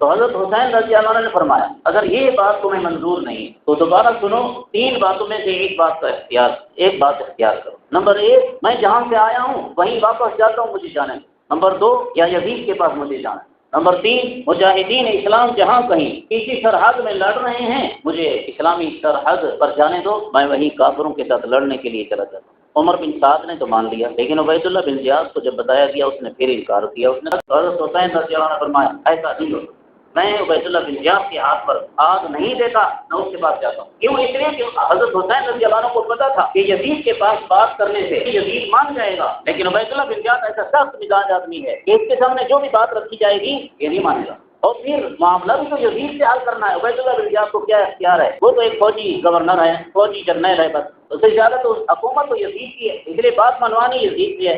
تو حضرت حسین رضی اللہ عنہ نے فرمایا اگر یہ بات تمہیں منظور نہیں تو دوبارہ سنو، 3 باتوں میں سے ایک بات اختیار کرو۔ نمبر 1، میں جہاں سے آیا ہوں وہیں واپس جاتا ہوں، مجھے جانے دو۔ نمبر 2، یا یزید کے پاس مجھے جانا۔ نمبر 3، مجاہدین اسلام جہاں کہیں کسی سرحد میں لڑ رہے ہیں مجھے اسلامی سرحد پر جانے دو، میں وہیں کافروں کے ساتھ لڑنے کے لیے چلا جاتا ہوں۔ عمر بن سعد نے تو مان لیا، لیکن عبید اللہ بن زیاد کو جب بتایا گیا اس نے پھر انکار کیا۔ اس نے حضرت حسین رضی اللہ عنہ نے فرمایا ایسا نہیں ہوتا، میں عبید اللہ بن زیاد کے ہاتھ پر آگ نہیں دیتا، نہ اس کے پاس جاتا ہوں۔ کیوں؟ اس لیے کہ حضرت حسین رضی اللہ عنہ کو پتا تھا کہ یزید کے پاس بات کرنے سے یزید مان جائے گا، لیکن عبید اللہ بن زیاد ایسا سخت مزاج آدمی ہے کہ اس کے سامنے جو بھی بات رکھی جائے گی یہ نہیں مانے گا۔ اور پھر معاملہ بھی تو یزید سے حل کرنا ہے۔ عبید اللہ بن زیاد کو کیا اختیار ہے؟ وہ تو ایک فوجی گورنر ہے، فوجی جرنیل ہے، بس اس سے زیادہ تو حکومت تو یزید کی ہے، اس لیے بات منوانی یزید کی ہے۔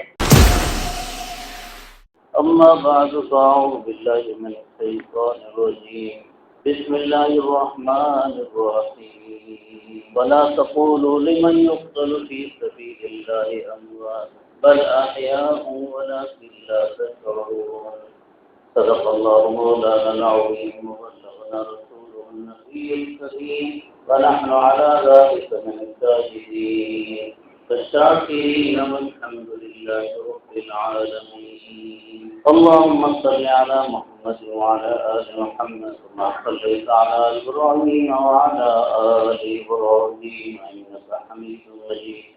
اما بعد فاعوذ باللہ من الشیطان الرجیم، بسم اللہ الرحمن الرحیم، ولا تقولوا لمن يقتل في سبيل الله اموات بل احياء ولكن لا تشعرون۔ صدق اللہ مولانا العظیم وبلغنا رسوله النبی الکریم ونحن على ذلك من الشاهدین والشاکرین والحمد للہ رب العالمین۔ اللهم صل على محمد وعلى آل محمد كما صليت على إبراهيم وعلى آل إبراهيم إنك حميد مجيد۔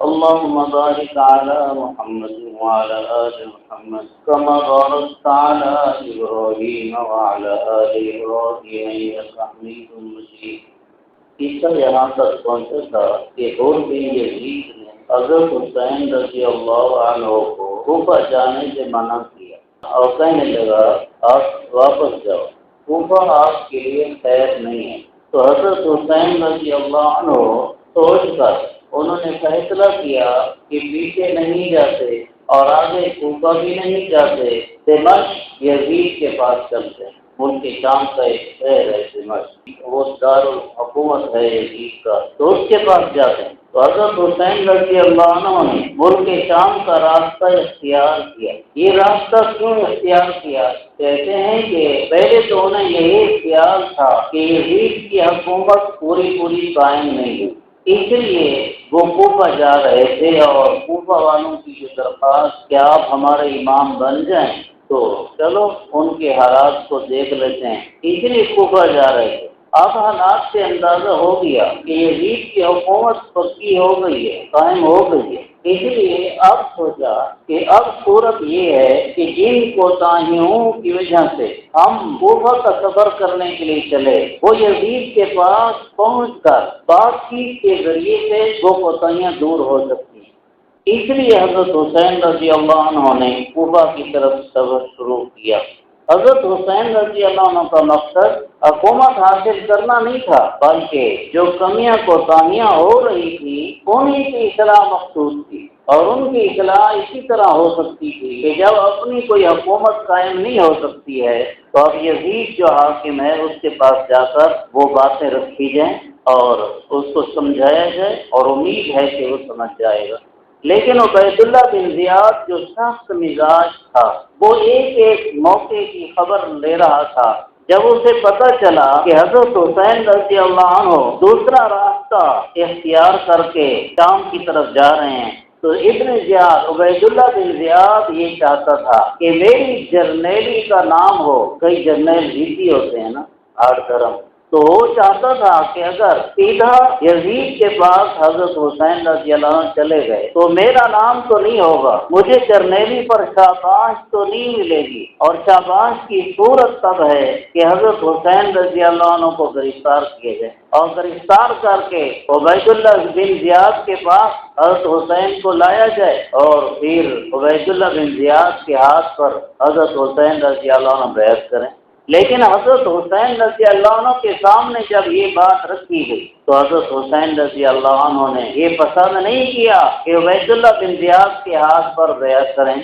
اللهم بارك على محمد وعلى آل محمد كما باركت على إبراهيم وعلى آل إبراهيم إنك حميد مجيد۔ قصہ یہاں تک پہنچا تھا کہ اور بھی یزید نے حضرت حسین رضی اللہ عنہ کو کوفہ جانے سے منع کیا اور کہنے لگا آپ واپس جاؤ، کوفہ آپ کے لیے خیر نہیں ہے۔ تو حضرت حسین رضی اللہ عنہ سوچ کر انہوں نے فیصلہ کیا کہ پیچھے نہیں جاتے اور آگے کوفہ بھی نہیں جاتے، دمشق یزید کے پاس چلتے ہیں۔ ملک شام کا ایک شہر ہے دمشق، وہ دارالحکومت ہے یزید کا، تو اس کے پاس جاتے ہیں۔ تو حضرت حسین رضی اللہ عنہ نے ملک شام کا راستہ اختیار کیا۔ یہ راستہ کیوں اختیار کیا؟ کہتے ہیں کہ پہلے تو انہیں یہی اختیار تھا کہ یزید کی حکومت پوری قائم نہیں ہوئی، اس لیے وہ کوفہ جا رہے تھے اور کوفہ والوں کی جو درخواست کہ آپ ہمارے امام بن جائیں تو چلو ان کے حالات کو دیکھ لیتے ہیں، اس لیے کوفہ جا رہے تھے۔ اب حالات سے اندازہ ہو گیا کہ یزید کی حکومت پکی ہو گئی ہے، قائم ہو گئی ہے، اس لیے اب سوچا کہ اب صورت یہ ہے کہ جن کوتاہیوں کی وجہ سے ہم کوفہ کا سفر کرنے کے لیے چلے وہ یزید کے پاس پہنچ کر بات چیت کے ذریعے سے وہ کوتاہیاں دور ہو سکتی ہیں۔ اس لیے حضرت حسین رضی اللہ عنہ نے کوفہ کی طرف سفر شروع کیا۔ حضرت حسین رضی اللہ عنہ کا مقصد حکومت حاصل کرنا نہیں تھا، بلکہ جو کمیاں کوتاہیاں ہو رہی تھی انہیں کی اصلاح مقصود تھی، اور ان کی اصلاح اسی طرح ہو سکتی تھی کہ جب اپنی کوئی حکومت قائم نہیں ہو سکتی ہے تو اب یزید جو حاکم ہے اس کے پاس جا کر وہ باتیں رکھی جائیں اور اس کو سمجھایا جائے، اور امید ہے کہ وہ سمجھ جائے گا۔ لیکن عبید اللہ بن زیاد جو سخت مزاج تھا وہ ایک موقع کی خبر لے رہا تھا۔ جب اسے پتہ چلا کہ حضرت حسین رضی اللہ عنہ دوسرا راستہ اختیار کر کے شام کی طرف جا رہے ہیں تو ابن زیاد عبید اللہ بن زیاد یہ چاہتا تھا کہ میری جرنیلی کا نام ہو، کئی جرنیل جیتی ہوتے ہیں نا آٹھ درم، تو وہ چاہتا تھا کہ اگر سیدھا یزید کے پاس حضرت حسین رضی اللہ عنہ چلے گئے تو میرا نام تو نہیں ہوگا، مجھے جرنیلی پر شاباش تو نہیں ملے گی، اور شاباش کی صورت تب ہے کہ حضرت حسین رضی اللہ عنہ کو گرفتار کیے جائے، اور گرفتار کر کے عبید اللہ بن زیاد کے پاس حضرت حسین کو لایا جائے اور پھر عبید اللہ بن زیاد کے ہاتھ پر حضرت حسین رضی اللہ عنہ بیعت کریں۔ لیکن حضرت حسین رضی اللہ عنہ کے سامنے جب یہ بات رکھی گئی تو حضرت حسین رضی اللہ عنہ نے یہ پسند نہیں کیا کہ عبید اللہ بن زیاد کے ہاتھ پر بیعت کریں۔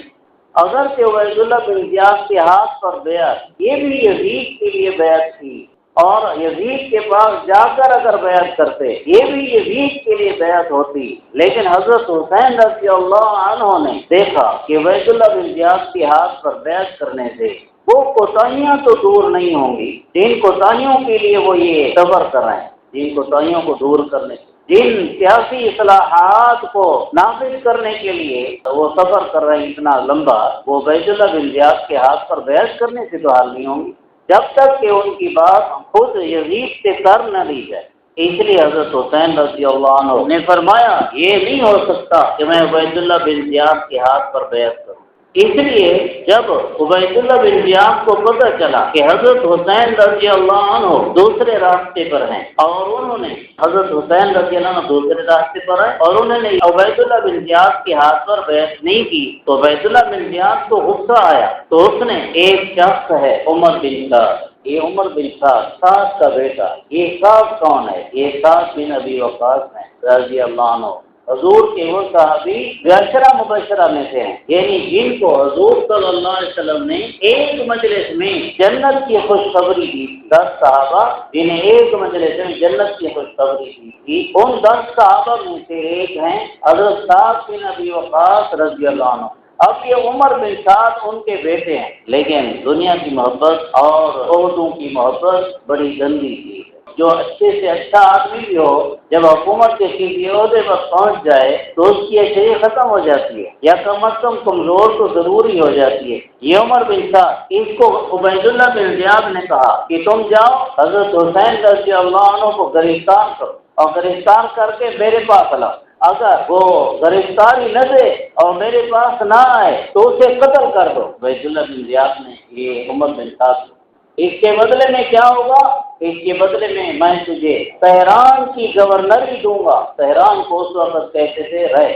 اگر کہ عبید اللہ بن زیاد کے ہاتھ پر بیعت یہ بھی یزید کے لیے بیعت تھی، اور یزید کے پاس جا کر اگر بیعت کرتے یہ بھی یزید کے لیے بیعت ہوتی، لیکن حضرت حسین رضی اللہ عنہ نے دیکھا کہ عبید اللہ بن زیاد کے ہاتھ پر بیعت کرنے سے وہ کوتاہیاں تو دور نہیں ہوں گی، جن کوتاہیوں کے لیے وہ یہ صبر کر رہے ہیں، جن کوتاہیوں کو دور کرنے، جن سیاسی اصلاحات کو نافذ کرنے کے لیے وہ سفر کر رہے ہیں اتنا لمبا، وہ عبید اللہ بن زیاد کے ہاتھ پر بیعت کرنے سے تو حال نہیں ہوں گی جب تک کہ ان کی بات خود یزید سے کر نہ لی جائے۔ اس لیے حضرت حسین رضی اللہ عنہ نے فرمایا یہ نہیں ہو سکتا کہ میں عبید اللہ بن زیاد کے ہاتھ پر بیعت کروں۔ اس لیے جب عبید اللہ بن زیاد کو پتہ چلا کہ حضرت حسین رضی اللہ عنہ دوسرے راستے پر ہیں اور انہوں نے حضرت حسین رضی اللہ عنہ دوسرے راستے پر ہیں اور انہوں نے عبید اللہ بن زیاد کے ہاتھ پر بیعت نہیں کی، تو عبید اللہ بن زیاد کو غصہ آیا، تو اس نے ایک شخص ہے عمر بن سعد، یہ عمر بن سعد کا بیٹا، یہ سعد کون ہے؟ یہ سعد بن ابی وقاص ہیں رضی اللہ عنہ، حضور کے وہ صحابی عشرہ مبشرہ میں سے ہیں، یعنی جن کو حضور صلی اللہ علیہ وسلم نے ایک مجلس میں جنت کی خوشخبری دی، 10 صحابہ جنہیں ایک مجلس میں جنت کی خوشخبری دی تھی، ان 10 صحابہ میں سے ایک ہیں حضرت سعد بن ابی وقاص رضی اللہ عنہ۔ اب یہ عمر بن سعد ان کے بیٹے ہیں، لیکن دنیا کی محبت اور عہدوں کی محبت بڑی گندی تھی۔ جو اچھے سے اچھا آدمی بھی ہو، جب حکومت کے کسی عہدے پر پہنچ جائے تو اس کی اچھائی ختم ہو جاتی ہے، یا کم از کم کمزور تو ضروری ہو جاتی ہے۔ یہ عمر بن سعد، اس کو عبید اللہ بن زیاد نے کہا کہ تم جاؤ حضرت حسین رضی اللہ عنہ کو گرفتار کرو اور گرفتار کر کے میرے پاس لاؤ، اگر وہ گرفتاری نہ دے اور میرے پاس نہ آئے تو اسے قتل کر دو۔ عبید اللہ بن زیاد نے یہ عمر بن سعد، اس کے بدلے میں کیا ہوگا؟ اس کے بدلے میں تجھے تہران کی گورنری دوں گا۔ تہران کو اس وقت کہتے تھے رائے،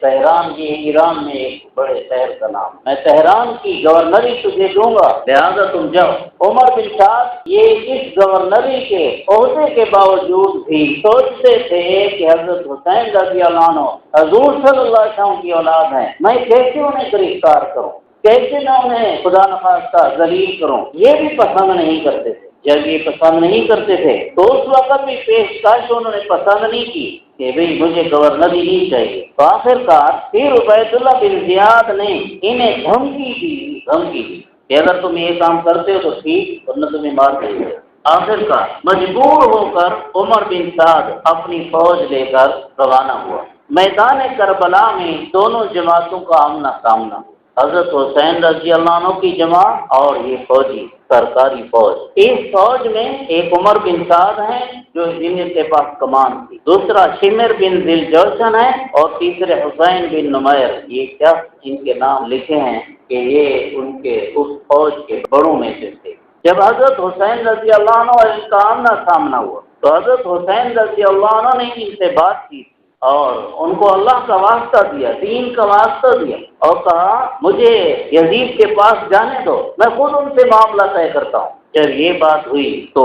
تہران یہ ایران میں ایک بڑے شہر کا نام، میں تہران کی گورنری تجھے دوں گا، لہذا تم جاؤ۔ عمر بن سعد یہ اس گورنری کے عہدے کے باوجود بھی سوچتے تھے کہ حضرت حسین رضی اللہ عنہ حضور صلی اللہ علیہ وسلم کی اولاد ہیں، میں کیسے انہیں گرفتار کروں، کیسے نہ انہیں خدا نخواستہ ذلیل کروں۔ یہ بھی پسند نہیں کرتے تھے۔ جب یہ پسند نہیں کرتے تھے تو اس وقت بھی پیشکش انہوں نے پسند نہیں کی کہ بھئی مجھے گورنری نہیں چاہیے۔ تو آخر کار پھر عبید اللہ بن زیاد نے انہیں دھمکی دی کہ اگر تم یہ کام کرتے ہو تو ٹھیک، ورنہ تمہیں مار دیں گے۔ آخر کار مجبور ہو کر عمر بن سعد اپنی فوج لے کر روانہ ہوا۔ میدان کربلا میں دونوں جماعتوں کا آمنا سامنا، حضرت حسین رضی اللہ عنہ کی جماعت اور یہ فوجی سرکاری فوج۔ اس فوج میں ایک عمر بن سعد ہیں جو جن کے پاس کمان تھی، دوسرا شمر بن ذی الجوشن ہے اور تیسرے حسین بن نمیر۔ یہ شخص ان کے نام لکھے ہیں کہ یہ ان کے اس فوج کے بڑوں میں سے تھے۔ جب حضرت حسین رضی اللہ عنہ ان کا آمنا سامنا ہوا تو حضرت حسین رضی اللہ عنہ نے ان سے بات کی اور ان کو اللہ کا واسطہ دیا، دین کا واسطہ دیا اور کہا مجھے یزید کے پاس جانے دو، میں خود ان سے معاملہ طے کرتا ہوں۔ جب یہ بات ہوئی تو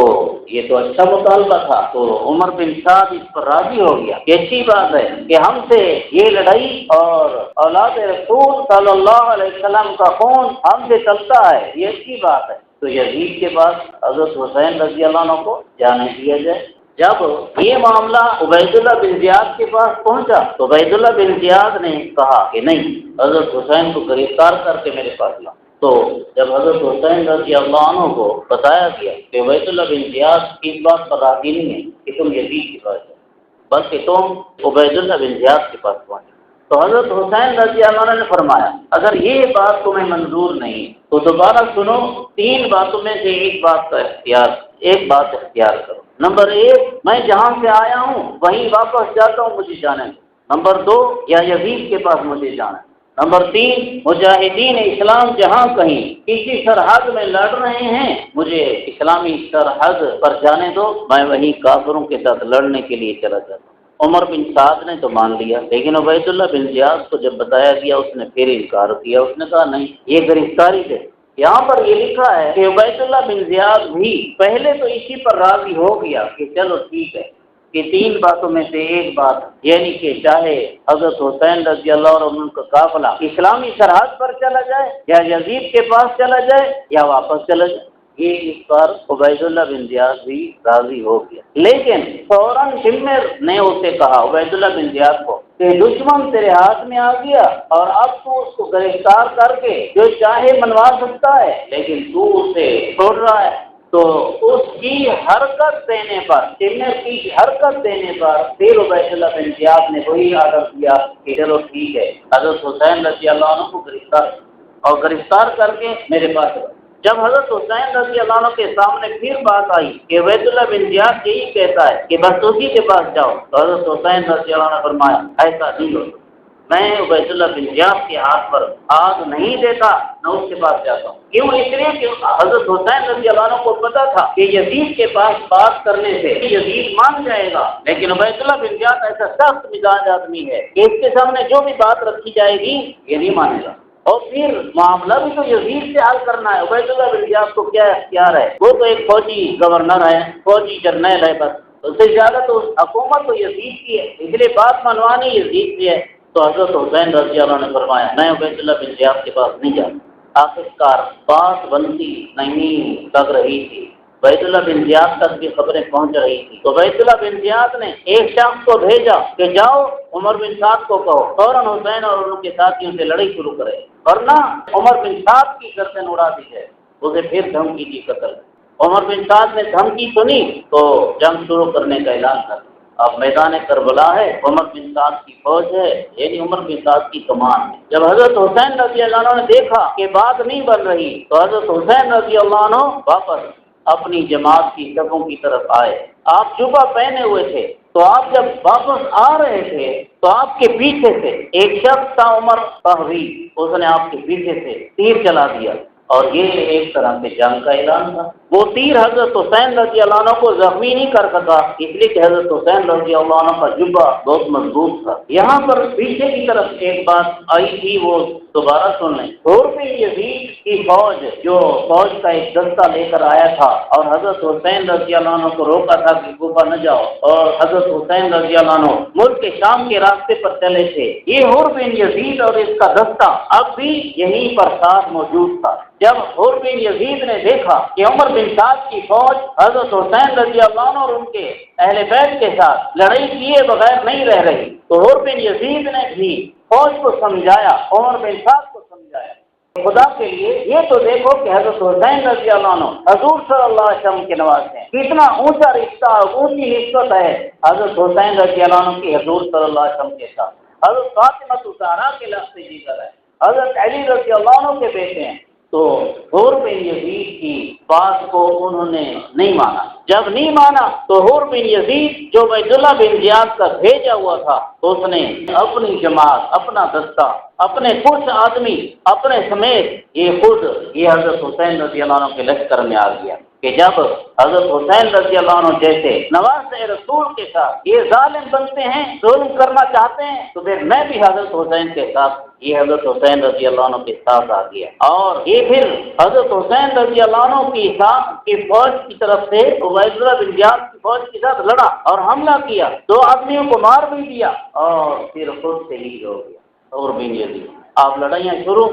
یہ تو اچھا مطالبہ تھا، تو عمر بن سعد اس پر راضی ہو گیا کہ اچھی بات ہے کہ ہم سے یہ لڑائی اور اولاد رسول صلی اللہ علیہ وسلم کا خون ہم سے چلتا ہے، یہ اچھی بات ہے۔ تو یزید کے پاس حضرت حسین رضی اللہ عنہ کو جانے دیا جائے۔ جب یہ معاملہ عبید اللہ بن زیاد کے پاس پہنچا تو عبید اللہ بن زیاد نے کہا کہ نہیں، حضرت حسین کو گرفتار کر کے میرے پاس لاؤ۔ تو جب حضرت حسین رضی اللہ عنہ کو بتایا گیا کہ عبید اللہ بن زیاد اس بات پر راضی نہیں ہے کہ تم یزید کے پاس جاؤ، بلکہ تم عبید اللہ بن زیاد کے پاس پہنچو، تو حضرت حسین رضی اللہ عنہ نے فرمایا اگر یہ بات تمہیں منظور نہیں تو دوبارہ سنو، 3 باتوں میں سے ایک بات اختیار کرو۔ نمبر 1، میں جہاں سے آیا ہوں وہیں واپس جاتا ہوں، مجھے جانے دو۔ نمبر 2، یا یزید کے پاس مجھے جانا ہے۔ نمبر 3، مجاہدین اسلام جہاں کہیں کسی سرحد میں لڑ رہے ہیں مجھے اسلامی سرحد پر جانے دو، میں وہیں کافروں کے ساتھ لڑنے کے لیے چلا جاتا ہوں۔ عمر بن سعد نے تو مان لیا، لیکن عبید اللہ بن زیاد کو جب بتایا گیا اس نے پھر انکار کیا، اس نے کہا نہیں، یہ گرفتاری ہے۔ یہاں پر یہ لکھا ہے کہ عبید اللہ بن زیاد بھی پہلے تو اسی پر راضی ہو گیا کہ چلو ٹھیک ہے کہ 3 باتوں میں سے ایک بات، یعنی کہ چاہے حضرت حسین رضی اللہ عنہ کا قافلہ اسلامی سرحد پر چلا جائے یا یزید کے پاس چلا جائے یا واپس چلا جائے۔ یہ اس پر عبید اللہ بن زیاد بھی راضی ہو گیا، لیکن فوراً شمر نے اسے کہا عبید اللہ بن زیاد کو کہ دشمن تیرے ہاتھ میں آ گیا اور اب تو اس کو گرفتار کر کے جو چاہے منوا سکتا ہے، لیکن تو اسے چھوڑ رہا ہے۔ تو اس کی حرکت دینے پر، شمر کی حرکت دینے پر پھر عبید اللہ بن زیاد نے وہی آرڈر دیا کہ چلو ٹھیک ہے، حضرت حسین رضی اللہ عنہ کو گرفتار کر کے میرے پاس رکھو۔ جب حضرت حسین رضی اللہ عنہ کے سامنے پھر بات آئی کہ عبید اللہ بن زیاد یہی کہتا ہے کہ بس اسی کے پاس جاؤ، تو حضرت حسین رضی اللہ عنہ نے فرمایا ایسا نہیں ہو، میں عبید اللہ بن زیاد کے ہاتھ پر آگ نہیں دیتا، نہ اس کے پاس جاتا ہوں۔ کیوں؟ اس لیے کہ حضرت حسین رضی اللہ عنہ کو پتا تھا کہ یزید کے پاس بات کرنے سے یزید مان جائے گا، لیکن عبید اللہ بن زیاد ایسا سخت مزاج آدمی ہے کہ اس کے سامنے جو بھی بات رکھی جائے گی یہ نہیں مانے گا، اور پھر معاملہ بھی تو یزید سے حل کرنا ہے۔ عبید اللہ بن زیاد کو کیا اختیار ہے؟ وہ تو ایک فوجی گورنر ہے، فوجی جرنیل ہے، بس اس سے زیادہ تو حکومت تو یزید کی ہے، اس لیے بات منوانی یزید کی ہے۔ تو حضرت حسین رضی اللہ عنہ نے فرمایا میں عبید اللہ بن زیاد کے پاس نہیں جاتا۔ آخرکار بات بنتی نہیں لگ رہی تھی، عبید اللہ بن زیاد تک بھی خبریں پہنچ رہی تھی، تو عبید اللہ بن زیاد نے ایک شخص کو بھیجا کہ جاؤ عمر بن سعد کو کہو فوراً حسین اور ان کے ساتھیوں سے لڑائی شروع کرے، ورنہ عمر بن سعد کی گردن اڑا دی جائے۔ اسے پھر دھمکی دی قتل۔ عمر بن سعد نے دھمکی سنی تو جنگ شروع کرنے کا اعلان کر دیا۔ اب میدان کربلا ہے، عمر بن سعد کی فوج ہے، یعنی عمر بن سعد کی کمان ہے۔ جب حضرت حسین رضی اللہ عنہ نے دیکھا کہ بات نہیں بن رہی تو حضرت حسین رضی اللہ عنہ واپس اپنی جماعت کی صفوں کی طرف آئے۔ آپ جبہ پہنے ہوئے تھے، تو آپ جب واپس آ رہے تھے تو آپ کے پیچھے سے ایک شخص تھا عمر فہری، اس نے آپ کے پیچھے سے تیر چلا دیا، اور یہ ایک طرح سے جنگ کا اعلان تھا۔ وہ تیر حضرت حسین رضی اللہ عنہ کو زخمی نہیں کر سکا، اس لیے کہ حضرت حسین رضی اللہ عنہ کا جبہ بہت مضبوط تھا۔ یہاں پر پیچھے کی طرف ایک بات آئی تھی، وہ دوبارہ سن لیں۔ اور بھی یزید کی فوج جو فوج کا ایک دستہ لے کر آیا تھا اور حضرت حسین رضی اللہ عنہ کو روکا تھا کہ کوفہ نہ جاؤ، اور حضرت حسین رضی اللہ عنہ ملک کے شام کے راستے پر چلے تھے، یہ حر بن یزید اور اس کا دستہ اب بھی یہیں پر ساتھ موجود تھا۔ جب حر بن یزید نے دیکھا کہ عمر بن سعد کی فوج حضرت حسین رضی اللہ عنہ اور ان کے اہل بیت کے ساتھ لڑائی کیے بغیر نہیں رہ رہی، تو حر بن یزید نے بھی فوج کو سمجھایا، عمر بن سعد کو سمجھایا، خدا کے لیے یہ تو دیکھو کہ حضرت حسین رضی اللہ عنہ حضور صلی اللہ علیہ وسلم کے نواز ہیں، کتنا اونچا رشتہ اونچی نسبت ہے حضرت حسین رضی اللہ عنہ کی حضور صلی اللہ علیہ وسلم کے ساتھ۔ حضرت فاطمہ الزہرا کے لفظ سے جگر ہے، حضرت علی رضی اللہ عنہ کے بیٹے ہیں۔ تو حر بن یزید کی بات کو انہوں نے نہیں مانا۔ جب نہیں مانا تو حر بن یزید جو عبید اللہ بن زیاد کا بھیجا ہوا تھا، اس نے اپنی جماعت، اپنا دستہ، اپنے کچھ آدمی اپنے سمیت یہ خود یہ حضرت حسین رضی اللہ عنہ کے لشکر میں آ گیا کہ جب حضرت حسین رضی اللہ عنہ جیسے نواز رسول کے ساتھ یہ ظالم بنتے ہیں، ظلم کرنا چاہتے ہیں، تو پھر میں بھی حضرت حسین کے ساتھ، یہ حضرت حسین رضی اللہ عنہ کے ساتھ آ گیا، اور یہ پھر حضرت حسین رضی اللہ عنہ کی فوج کی طرف سے عبید اللہ بن زیاد کی فوج کے ساتھ لڑا اور حملہ کیا، 2 آدمیوں کو مار بھی دیا، اور پھر خود شہید ہو گیا اور بن یزید۔ آپ لڑائیاں شروع،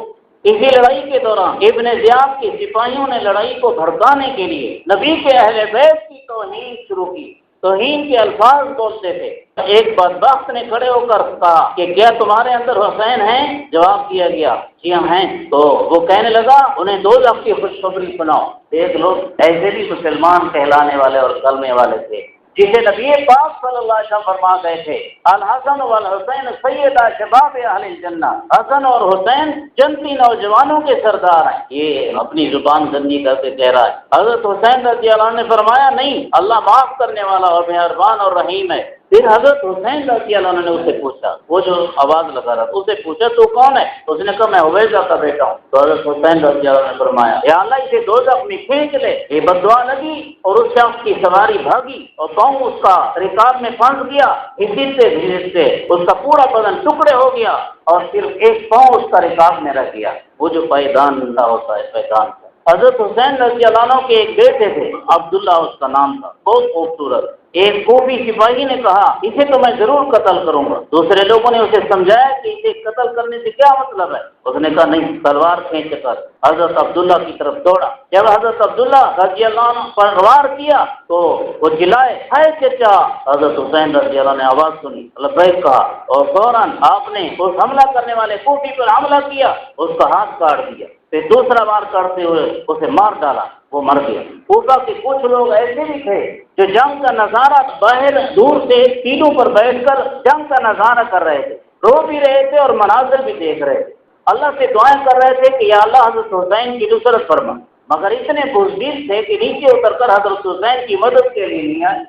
اسی لڑائی کے دوران ابن زیاد کے سپاہیوں نے لڑائی کو بھڑکانے کے لیے نبی کے اہل بیت کی توہین شروع کی، توہین کے الفاظ بولتے تھے۔ ایک بدبخت نے کھڑے ہو کر کہا کہ کیا تمہارے اندر حسین ہیں؟ جواب دیا گیا جی ہم ہیں۔ تو وہ کہنے لگا انہیں دوزخ کی خوشخبری سناؤ۔ ایک لوگ ایسے بھی مسلمان کہلانے والے اور کلمے والے تھے جسے نبی پاک صلی اللہ علیہ وسلم فرما گئے تھے الحسن والحسین سیدا شباب اہل الجنہ، حسن اور حسین جنتی نوجوانوں کے سردار ہیں۔ یہ اپنی زبان گندی کر کے کہہ رہا ہے۔ حضرت حسین رضی اللہ عنہ نے فرمایا نہیں، اللہ معاف کرنے والا اور مہربان اور رحیم ہے۔ پھر حضرت حسین رضی اللہ عنہ نے اسے پوچھا، وہ جو آواز لگا رہا تھا اسے پوچھا تو کون ہے؟ اس نے کہا میں عبیدہ کا بیٹا ہوں۔ تو حضرت حسین رضی اللہ عنہ نے فرمایا یا اللہ اسے دوزخ میں پھینک لے۔ یہ بددعا لگی اور اس شخص کی سواری بھاگی اور پاؤں اس کا رکاب میں پھنس گیا، گھسیٹتے اس کا پورا بدن ٹکڑے ہو گیا اور صرف ایک پاؤں اس کا رکاب میں رہ گیا، وہ جو پائیدان نہ ہوتا ہے پائیدان تھا۔ حضرت حسین رضی اللہ عنہ کے ایک بیٹے تھے، عبداللہ اس کا نام تھا، بہت خوبصورت، ایک کوفی سپاہی نے کہا اسے تو میں ضرور قتل کروں گا۔ دوسرے لوگوں نے اسے سمجھایا کہ اسے قتل کرنے سے کیا مطلب ہے؟ اس نے کہا نہیں، تلوار کھینچ کر حضرت عبداللہ کی طرف دوڑا۔ جب حضرت عبداللہ رضی اللہ عنہ پر وار کیا تو وہ چلائے ہے چچا۔ حضرت حسین رضی اللہ عنہ نے آواز سنی، لبیک کہا، اور فوراً آپ نے اس حملہ کرنے والے کوفی پر حملہ کیا، اس کا ہاتھ کاٹ دیا، پھر دوسرا وار کرتے ہوئے اسے مار ڈالا، وہ مر گیا۔ کوفہ کے کچھ لوگ ایسے بھی تھے جو جنگ کا نظارہ باہر دور سے ٹیلوں پر بیٹھ کر جنگ کا نظارہ کر رہے تھے، رو بھی رہے تھے اور مناظر بھی دیکھ رہے تھے، اللہ سے دعائیں کر رہے تھے کہ یا اللہ حضرت حسین کی نصرت فرما، مگر اتنے بزدل تھے کہ نیچے اتر کر حضرت حسین کی مدد کے لیے نہیں آئے۔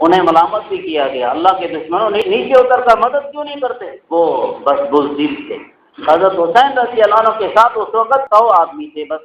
انہیں ملامت بھی کیا گیا، اللہ کے دشمنوں نے نیچے اتر کر مدد کیوں نہیں کرتے؟ وہ بس بزدل تھے۔ حضرت حسین رضی اللہ عنہ کے ساتھ اس وقت 100 آدمی تھے بس۔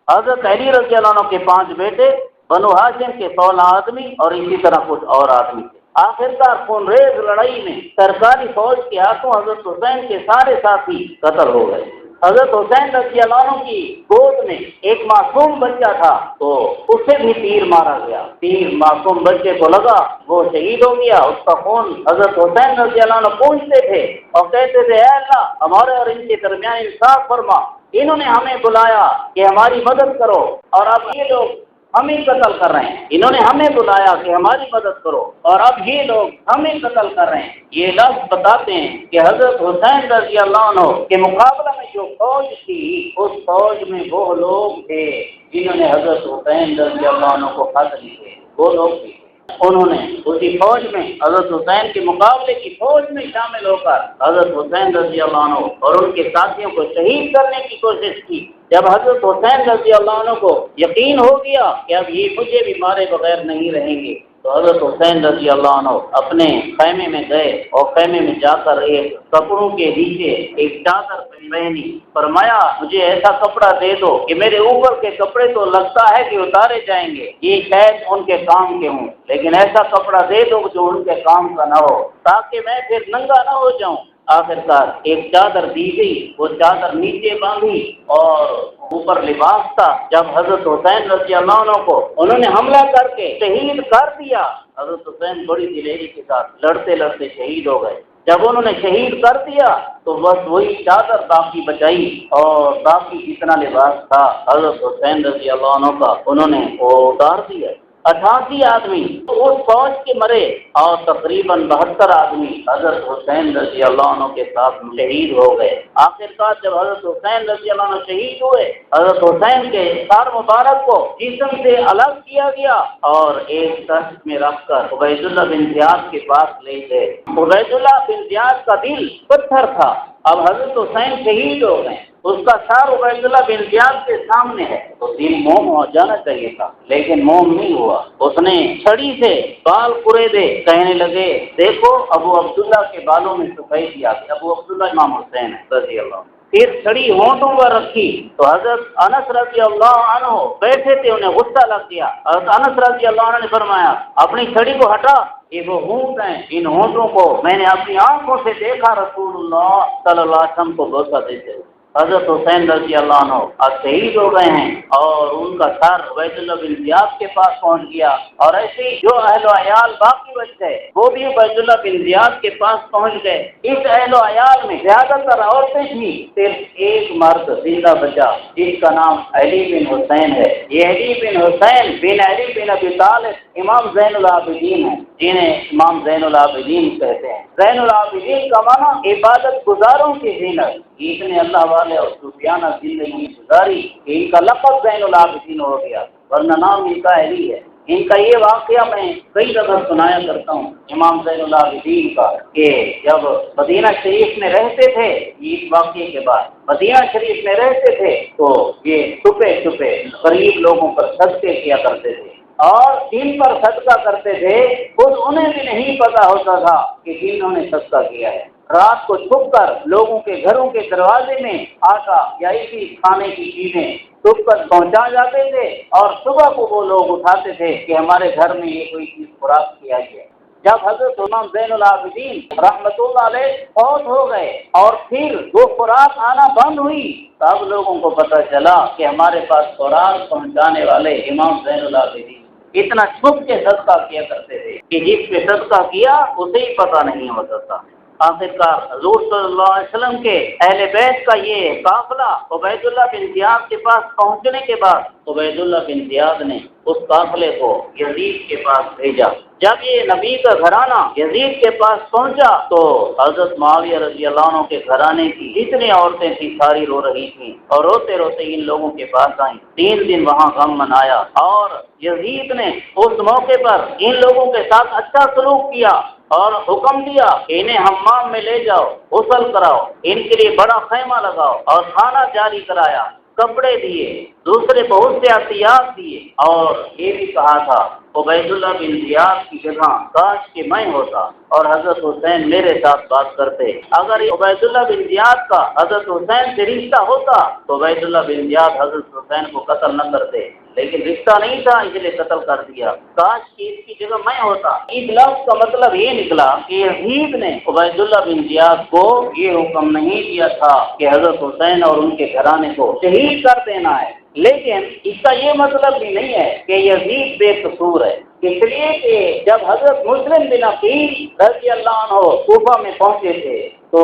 حضرت علی رضی اللہ عنہ کے 5 بیٹے، بنو ہاشم کے 16 آدمی اور اسی طرح کچھ اور آدمی تھے۔ آخرکار خون ریز لڑائی میں سرکاری فوج کے ہاتھوں حضرت حسین کے سارے ساتھی قتل ہو گئے۔ حضرت حسین رضی اللہ عنہ کی گود میں ایک معصوم بچہ تھا تو اسے بھی تیر مارا گیا، تیر معصوم بچے کو لگا، وہ شہید ہو گیا۔ اس کا خون حضرت حسین رضی اللہ عنہ پوچھتے تھے اور کہتے تھے اے اللہ ہمارے اور ان کے درمیان انصاف فرما، انہوں نے ہمیں بلایا کہ ہماری مدد کرو اور اب یہ لوگ ہمیں قتل کر رہے ہیں، انہوں نے ہمیں بلایا کہ ہماری مدد کرو اور اب یہ لوگ ہمیں قتل کر رہے ہیں۔ یہ لفظ بتاتے ہیں کہ حضرت حسین رضی اللہ عنہ کے مقابلہ میں جو فوج تھی اس فوج میں وہ لوگ تھے جنہوں نے حضرت حسین رضی اللہ عنہ کو قتل کیے، وہ لوگ بھی تھے۔ انہوں نے اسی فوج میں حضرت حسین کے مقابلے کی فوج میں شامل ہو کر حضرت حسین رضی اللہ عنہ اور ان کے ساتھیوں کو شہید کرنے کی کوشش کی۔ جب حضرت حسین رضی اللہ عنہ کو یقین ہو گیا کہ اب یہ مجھے بھی مارے بغیر نہیں رہیں گے تو حضرت حسین رضی اللہ عنہ اپنے خیمے میں گئے اور خیمے میں جا کر ایک کپڑوں کے نیچے ایک چادر پہنی، فرمایا مجھے ایسا کپڑا دے دو کہ میرے اوپر کے کپڑے تو لگتا ہے کہ اتارے جائیں گے، یہ شاید ان کے کام کے ہوں، لیکن ایسا کپڑا دے دو جو ان کے کام کا نہ ہو تاکہ میں پھر ننگا نہ ہو جاؤں۔ آخرکار ایک چادر دی گئی، وہ چادر نیچے باندھی اور اوپر لباس تھا۔ جب حضرت حسین رضی اللہ عنہ کو انہوں نے حملہ کر کے شہید کر دیا، حضرت حسین بڑی دلیری کے ساتھ لڑتے لڑتے شہید ہو گئے۔ جب انہوں نے شہید کر دیا تو بس وہی چادر باقی بچائی اور باقی جتنا لباس تھا حضرت حسین رضی اللہ عنہ کا انہوں نے وہ اتار دیا۔ 88 آدمی اس فوج کے مرے اور تقریباً 72 آدمی حضرت حسین رضی اللہ عنہ کے ساتھ شہید ہو گئے۔ آخرکار جب حضرت حسین رضی اللہ عنہ شہید ہوئے، حضرت حسین کے سار مبارک کو جسم سے الگ کیا گیا اور ایک تخت میں رکھ کر عبید اللہ بن زیاد کے پاس لے گئے۔ عبید اللہ بن زیاد کا دل پتھر تھا، اب حضرت حسین شہید ہو گئے، اس کا سار عبید اللہ بن زیاد کے سامنے ہے تو دل موم ہو جانا چاہیے تھا، لیکن موم نہیں ہوا۔ اس نے چھڑی سے بال کرے دے، کہنے لگے دیکھو ابو عبداللہ کے بالوں میں سفیدی آ گئی، ابو عبداللہ امام حسین رضی اللہ عنہ۔ پھر چھڑی ہونٹوں پر رکھی تو حضرت انس رضی اللہ عنہ بیٹھے تھے، انہیں غصہ لگ گیا۔ حضرت انس رضی اللہ عنہ نے فرمایا اپنی چھڑی کو ہٹا، یہ وہ ہونٹ ہیں، ان ہونٹوں کو میں نے اپنی آنکھوں سے دیکھا رسول اللہ صلی اللہ علیہ وسلم کو بوسہ دیتے ہوئے۔ حضرت حسین رضی اللہ عنہ اب شہید ہو گئے ہیں اور ان کا سر عبید اللہ بن زیاد کے پاس پہنچ گیا، اور ایسے ہی جو اہل و عیال باقی بچ گئے وہ بھی عبید اللہ بن زیاد کے پاس پہنچ گئے۔ اس اہل و عیال میں زیادہ تر عورتیں تھیں، صرف ایک مرد زندہ بچا جس کا نام علی بن حسین ہے۔ یہ علی بن حسین بن علی بن ابی طالب امام زین العابدین ہیں، جنہیں امام زین العابدین کہتے ہیں۔ زین العابدین کا معنی عبادت گزاروں کی زینت، اس نے اللہ والے اور صوفیانہ زندگی گزاری کہ ان کا لقب زین العابدین ہو گیا، ورنہ نام ان کا علی ہے۔ ان کا یہ واقعہ میں کئی دفعہ سنایا کرتا ہوں امام زین العابدین کا، کہ جب مدینہ شریف میں رہتے تھے، اس واقعے کے بعد مدینہ شریف میں رہتے تھے تو یہ چھپے چھپے غریب لوگوں پر صدقے کیا کرتے تھے اور جن پر صدقہ کرتے تھے خود انہیں بھی نہیں پتا ہوتا تھا کہ جنہوں نے صدقہ کیا ہے۔ رات کو چھپ کر لوگوں کے گھروں کے دروازے میں آٹا یا اسی کھانے کی چیزیں چھپ کر پہنچا جاتے تھے اور صبح کو وہ لوگ اٹھاتے تھے کہ ہمارے گھر میں یہ کوئی چیز خوراک کیا گیا۔ جب حضرت امام زین العابدین رحمۃ اللہ علیہ فوت ہو گئے اور پھر وہ خوراک آنا بند ہوئی، تب لوگوں کو پتہ چلا کہ ہمارے پاس خوراک پہنچانے والے امام زین العابدین اتنا چھپ کے صدقہ کیا کرتے تھے کہ جس پہ صدقہ کیا اسے ہی پتہ نہیں ہوتا تھا۔ آخرکار حضور صلی اللہ علیہ وسلم کے اہل بیت کا یہ قافلہ عبید اللہ بن زیاد کے پاس پہنچنے کے بعد عبید اللہ بن زیاد نے اس قافلے کو یزید کے پاس بھیجا۔ جب یہ نبی کا گھرانہ یزید کے پاس پہنچا تو حضرت معاویہ رضی اللہ عنہ کے گھرانے کی جتنی عورتیں تھیں ساری رو رہی تھیں اور روتے روتے ان لوگوں کے پاس آئیں۔ 3 دن وہاں غم منایا اور یزید نے اس موقع پر ان لوگوں کے ساتھ اچھا سلوک کیا اور حکم دیا کہ انہیں حمام میں لے جاؤ، غسل کراؤ، ان کے لیے بڑا خیمہ لگاؤ اور کھانا جاری کرایا، کپڑے دیے، دوسرے بہت سے احتیاط دیے، اور یہ بھی کہا تھا عبید اللہ بن زیاد کی جگہ کاش کہ میں ہوتا اور حضرت حسین میرے ساتھ بات کرتے۔ اگر عبید اللہ بن زیاد کا حضرت حسین سے رشتہ ہوتا تو عبید اللہ بن زیاد حضرت حسین کو قتل نہ کرتے، لیکن رشتہ نہیں تھا اس لیے قتل کر دیا۔ کاش کہ اس کی جگہ میں ہوتا۔ اس لفظ کا مطلب یہ نکلا کہ یزید نے عبید اللہ بن زیاد کو یہ حکم نہیں دیا تھا کہ حضرت حسین اور ان کے گھرانے کو شہید کر دینا ہے، لیکن اس کا یہ مطلب بھی نہیں ہے کہ یزید بے قصور ہے، اس لیے کہ جب حضرت مسلم بن عقیل رضی اللہ عنہ کوفہ میں پہنچے تھے تو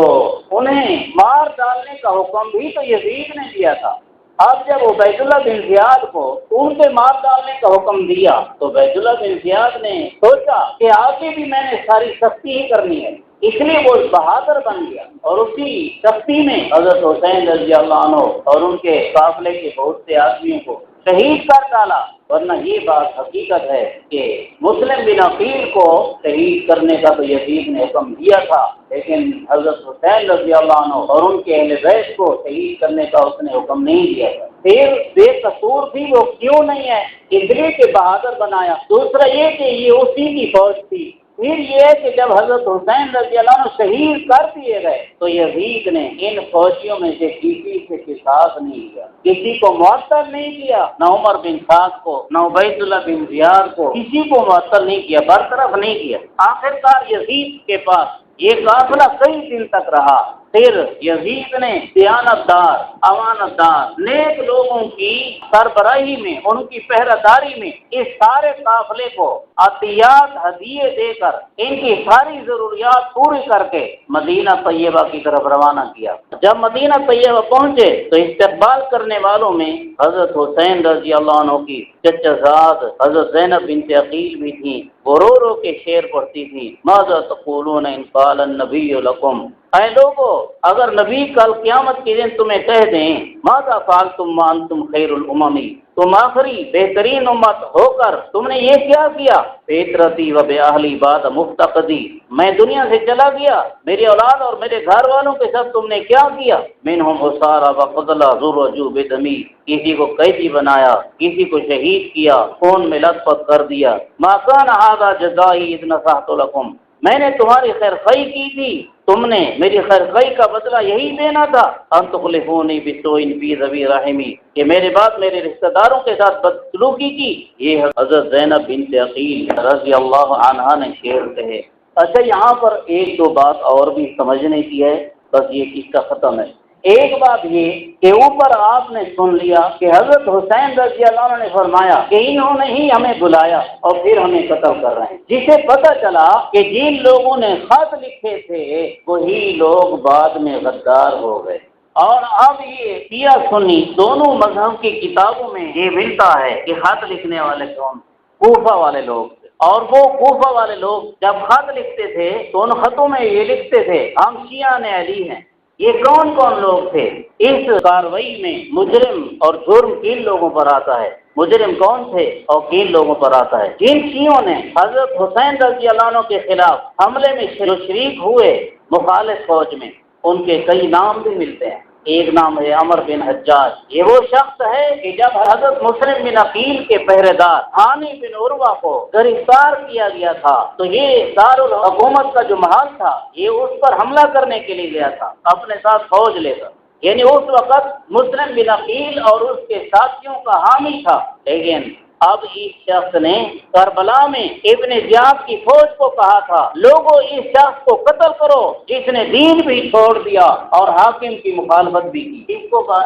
انہیں مار ڈالنے کا حکم بھی تو یزید نے دیا تھا۔ اب جب عبید اللہ بن زیاد کو ان پہ مار ڈالنے کا حکم دیا تو عبید اللہ بن زیاد نے سوچا کہ آگے بھی میں نے ساری سختی ہی کرنی ہے، اس لیے وہ بہادر بن گیا اور اسی سختی میں حضرت حسین رضی اللہ عنہ اور ان کے قافلے کے بہت سے آدمیوں کو شہید کر ڈالا۔ ورنہ یہ بات حقیقت ہے کہ مسلم بن عقیل کو شہید کرنے کا تو یزید نے حکم دیا تھا، لیکن حضرت حسین رضی اللہ عنہ اور ان کے اہل بیت کو شہید کرنے کا اس نے حکم نہیں دیا تھا۔ پھر بے قصور بھی وہ کیوں نہیں ہے، اس لیے کہ بہادر بنایا۔ دوسرا یہ کہ یہ اسی کی فوج تھی۔ پھر یہ کہ جب حضرت حسین رضی اللہ عنہ شہید کر دیے گئے تو یزید نے ان فوجیوں میں سے کسی سے قصاص نہیں کیا، کسی کو معطل نہیں کیا، نہ عمر بن سعد کو، نہ عبید اللہ بن زیاد کو، کسی کو معطل نہیں کیا، برطرف نہیں کیا۔ آخرکار یزید کے پاس یہ قافلہ کئی دن تک رہا۔ پھر یزید نے دیانت دار، امانت دار، نیک لوگوں کی سربراہی میں، ان کی پہرہ داری میں اس سارے قافلے کو عطیات ہدیے دے کر ان کی ساری ضروریات پوری کر کے مدینہ طیبہ کی طرف روانہ کیا۔ جب مدینہ طیبہ پہنچے تو استقبال کرنے والوں میں حضرت حسین رضی اللہ عنہ کی چچا زاد حضرت زینب بنت عقیل بھی تھیں۔ وہ رو رو کے شعر پڑھتی تھی، ماذا تقولون ان قال النبی لکم، اے لوگو اگر نبی کل قیامت کے دن تمہیں کہہ دیں ماذا فعلتم وانتم خیر الامم، تم آخری بہترین امت ہو کر تم نے یہ کیا کیا، فطرتی و باہلی بعد مفتقدی، میں دنیا سے چلا گیا، میری اولاد اور میرے گھر والوں کے ساتھ تم نے کیا کیا، منہم اسارا وقتلا ذرجو بدمی، کسی کو قیدی بنایا، کسی کو شہید کیا، خون میں لت پت کر دیا، ما کان ھذا جزائی اذ نصحت لکم، میں نے تمہاری خیر خواہی کی تھی، تم نے میری خیر خواہی کا بدلہ یہی دینا تھا، ان تخلفونی بسوء فی ذوی رحمی، کہ میرے بعد میرے رشتہ داروں کے ساتھ بدسلوکی کی۔ یہ حضرت زینب بنت عقیل رضی اللہ عنہا نے شعر کہے۔ اچھا یہاں پر ایک دو بات اور بھی سمجھنے کی ہے، بس یہ قصہ ختم ہے۔ ایک بات یہ کہ اوپر آپ نے سن لیا کہ حضرت حسین رضی اللہ عنہ نے فرمایا کہ انہوں نے ہی ہمیں بلایا اور پھر ہمیں قتل کر رہے ہیں، جسے پتہ چلا کہ جن لوگوں نے خط لکھے تھے وہی لوگ بعد میں غدار ہو گئے۔ اور اب یہ شیعہ سنی دونوں مذہب کی کتابوں میں یہ ملتا ہے کہ خط لکھنے والے کون؟ کوفہ والے لوگ۔ اور وہ کوفہ والے لوگ جب خط لکھتے تھے تو ان خطوں میں یہ لکھتے تھے ہم شیعہ علی ہیں۔ یہ کون کون لوگ تھے؟ اس کارروائی میں مجرم اور جرم کن لوگوں پر آتا ہے؟ مجرم کون تھے اور کن لوگوں پر آتا ہے؟ جن شیعوں نے حضرت حسین رضی اللہ عنہ کے خلاف حملے میں جو شریک ہوئے مخالف فوج میں، ان کے کئی نام بھی ملتے ہیں۔ ایک نام ہے عمر بن حجاج، یہ وہ شخص ہے کہ جب حضرت مسلم بن عقیل کے پہرے دار حانی بن عروہ کو گرفتار کیا گیا تھا تو یہ دارالحکومت کا جو محل تھا یہ اس پر حملہ کرنے کے لیے گیا تھا اپنے ساتھ فوج لے کر، یعنی اس وقت مسلم بن عقیل اور اس کے ساتھیوں کا حامی تھا۔ لیکن اب اس شخص نے کربلا میں ابن زیاد کی فوج کو کہا تھا لوگوں اس شخص کو قتل کرو جس نے دین بھی چھوڑ دیا اور حاکم کی مخالفت بھی کی۔ اس کو کہا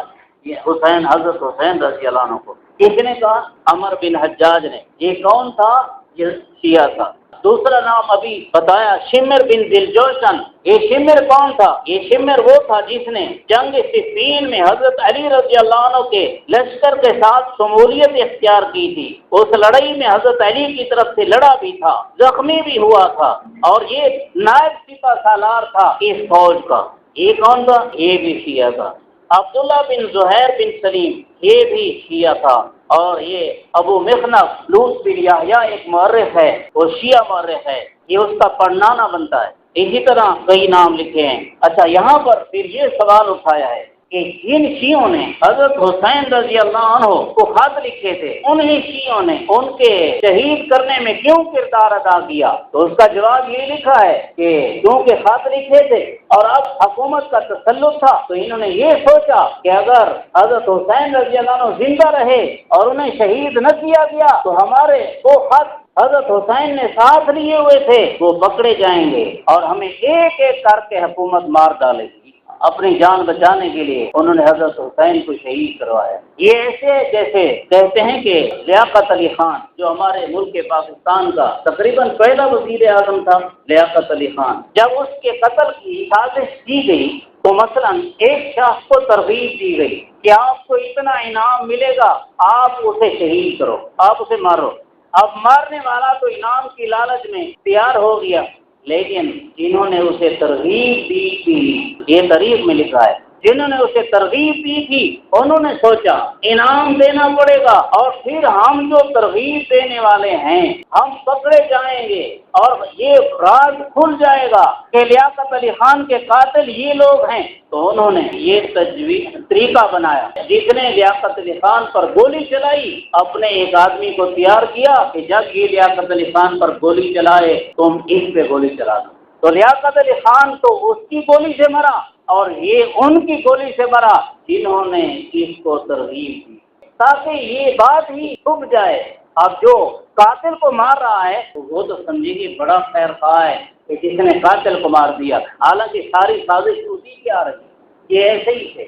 حسین، حضرت حسین رضی اللہ عنہ کو۔ کس نے کہا؟ عمر بن حجاج نے۔ یہ کون تھا؟ یہ شیعہ تھا۔ دوسرا نام ابھی بتایا شمر بن دلجوشن۔ یہ شمر کون تھا؟ یہ شمر وہ تھا جس نے جنگ صفین میں حضرت علی رضی اللہ عنہ کے لشکر کے ساتھ شمولیت اختیار کی تھی۔ اس لڑائی میں حضرت علی کی طرف سے لڑا بھی تھا، زخمی بھی ہوا تھا، اور یہ نائب سپہ سالار تھا اس فوج کا۔ یہ کون تھا؟ یہ بھی شیعہ تھا۔ عبداللہ بن زہیر بن سلیم، یہ بھی شیعہ تھا۔ اور یہ ابو مخنف لوط بن یحییٰ ایک مورخ ہے، وہ شیعہ مورخ ہے، یہ اس کا پڑھنانا بنتا ہے۔ اسی طرح کئی نام لکھے ہیں۔ اچھا، یہاں پر پھر یہ سوال اٹھایا ہے کہ جن شیعوں نے حضرت حسین رضی اللہ عنہ کو خط لکھے تھے، انہی شیعوں نے ان کے شہید کرنے میں کیوں کردار ادا کیا؟ تو اس کا جواب یہ لکھا ہے کہ کیونکہ خط لکھے تھے اور اب حکومت کا تسلط تھا، تو انہوں نے یہ سوچا کہ اگر حضرت حسین رضی اللہ عنہ زندہ رہے اور انہیں شہید نہ کیا گیا تو ہمارے وہ خط حضرت حسین نے ساتھ لیے ہوئے تھے وہ پکڑے جائیں گے اور ہمیں ایک ایک کر کے حکومت مار ڈالے گی۔ اپنی جان بچانے کے لیے انہوں نے حضرت حسین کو شہید کروایا۔ یہ ایسے جیسے کہتے ہیں کہ لیاقت علی خان جو ہمارے ملک پاکستان کا تقریباً پہلا وزیر اعظم تھا، لیاقت علی خان، جب اس کے قتل کی سازش کی گئی تو مثلا ایک شخص کو ترغیب دی گئی کہ آپ کو اتنا انعام ملے گا، آپ اسے شہید کرو، آپ اسے مارو۔ اب مارنے والا تو انعام کی لالچ میں تیار ہو گیا، لیکن جنہوں نے اسے ترغیب دی تھی، یہ تاریخ میں لکھا ہے، جنہوں نے اسے ترغیب دی تھی انہوں نے سوچا انعام دینا پڑے گا اور پھر ہم جو ترغیب دینے والے ہیں ہم پکڑے جائیں گے اور یہ راز کھل جائے گا کہ لیاقت علی خان کے قاتل یہ لوگ ہیں۔ تو انہوں نے یہ طریقہ بنایا، جس نے لیاقت علی خان پر گولی چلائی اپنے ایک آدمی کو تیار کیا کہ جب یہ لیاقت علی خان پر گولی چلائے تم اس پہ گولی چلا دو۔ تو لیاقت علی خان تو اس کی گولی سے مرا اور یہ ان کی گولی سے مرا جنہوں نے اس کو ترغیب دی، تاکہ یہ بات ہی چھپ جائے۔ اب جو قاتل کو مار رہا ہے وہ تو سمجھے کہ بڑا خیر خواہ ہے کہ جس نے قاتل کو مار دیا، حالانکہ ساری سازش اسی کی آ رہی ہے۔ یہ ایسے ہی تھے۔